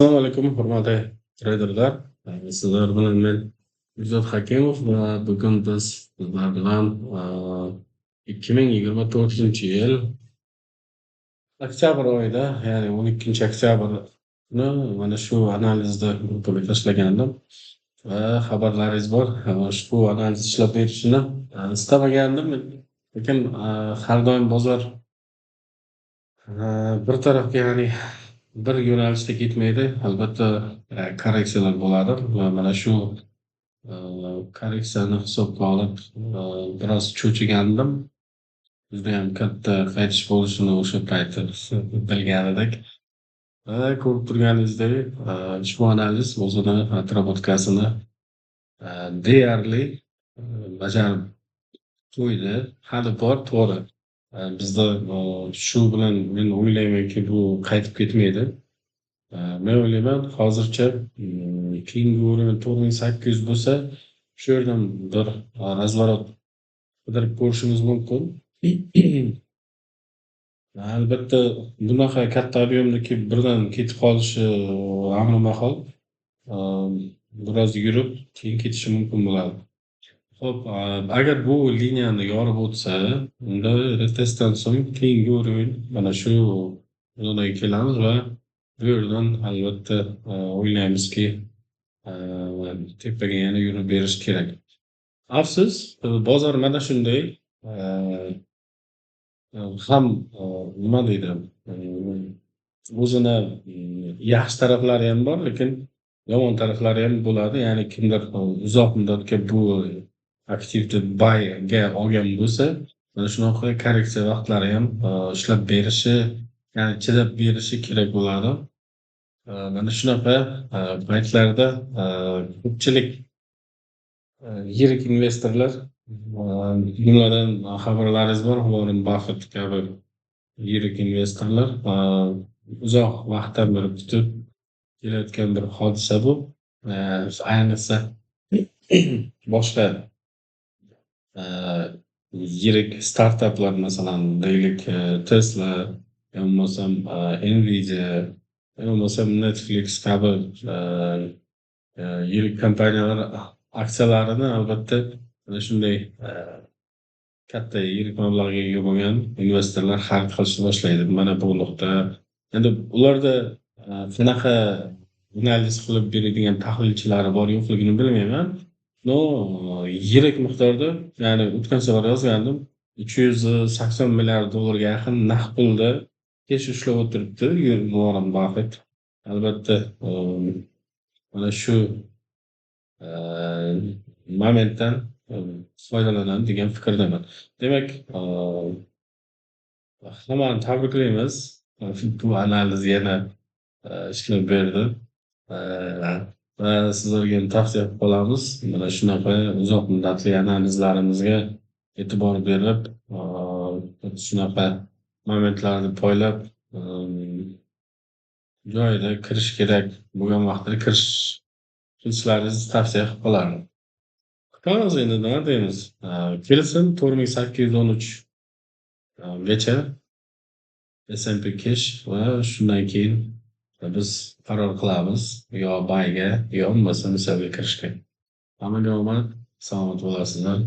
Assalomu alaykum, hurmatli treyderlar. Sizlar bilan men Bekzod Hakimov va bugun biz sizlar bilan 2024-yil oktyabr oyida, ya'ni 12 oktyabr mana shu analizda gruppaga tashlagandim va xabarlaringiz bor. Ushbu analiz ishlab berishini istamagandim, lekin har doim bozor bir tarafga, ya'ni bir yo'nalishda ketmaydi. Albatta, korreksiyalar bo'ladi va mana shu korreksiyani hisobga olib, biroz cho'chigandim. Judayam katta qaytish bo'lishini o'sha payti bilgan edik. Va ko'rib turganingizdek, ushbu analiz o'zini atrofotgasini deyarli bajarib qo'ydi. Hali bor, to'g'ri. Bizda shu bilan men o'ylaymanki, bu qaytib ketmaydi. Men o'ylayman hozircha keyingi o'rin 4800 bo'lsa, shu yerdan bir razvorot qidirib ko'rishimiz mumkin. Albatta, bunaqa katta ob'yemdagi birdan ketib qolishi amri mahol. Biroz yurib, keyin ketishi mumkin bo'ladi. Xo'p, agar bu liniyani yorib o'tsa, unda retestdan so'ng keyingi o'rin mana shu zonaga kelamiz va bu yerdan albatta o'ylaymizki, tepaga yana yurib berish kerak. Afsus, bozor mana shunday. Ham nima deydi, o'zini yaxshi taraflari ham bor, lekin yomon taraflari ham bo'ladi. Ya'ni kimdir uzoq muddatga bu aktivni buyga olgan bo'lsa, mana shunaqa korreksiya vaqtlari ham ishlab berishi, ya'ni chidab berishi kerak bo'ladi. Mana shunaqa paytlarda ko'pchilik yirik investorlar, jumladan xabarlaringiz bor, Warren Buffett kabi yirik investorlar uzoq vaqtdan beri kutib kelayotgan bir hodisa bu. Ayniqsa boshqa yirik startaplar, masalan, deylik Tesla, yo bo'lmasam Nvidia, yo bo'lmasam Netflix kabi yirik kompaniyalar aksiyalarini albatta mana shunday katta yirik mablag'ga ega bo'lgan investorlar xarid qilishni boshlaydi. Mana bu nuqta. Endi ularda qanaqa analiz qilib beradigan tahlilchilari bor yo'qligini bilmayman. No, yirik miqdorda, ya'ni o'tgan safar yozgandim, 380 milliard dollarga yaqin naqd pulda kesh ushlab o'tiribdi Warren Buffett. Albatta, mana shu momentdan foydalanadi degan fikrdaman. Demak, hammani tabriklaymiz. Bu analiz yana ishlab berdi. Va sizlarga ham tavsiya qilib qolamiz. Mana shunaqa uzoq muddatli analizlarimizga e'tibor berib, shunaqa momentlarni poylab, joyida kirish kerak bo'lgan vaqtda kirishlaringizni tavsiya qilib qolardim. Qani endi nima deymiz? Kelsin 4813 gacha S&P cash va shundan keyin biz qaror qilamiz, yo buyga, yo bo'lmasa misolga kirishga. Hammaga omad, salomat bo'lasizlar.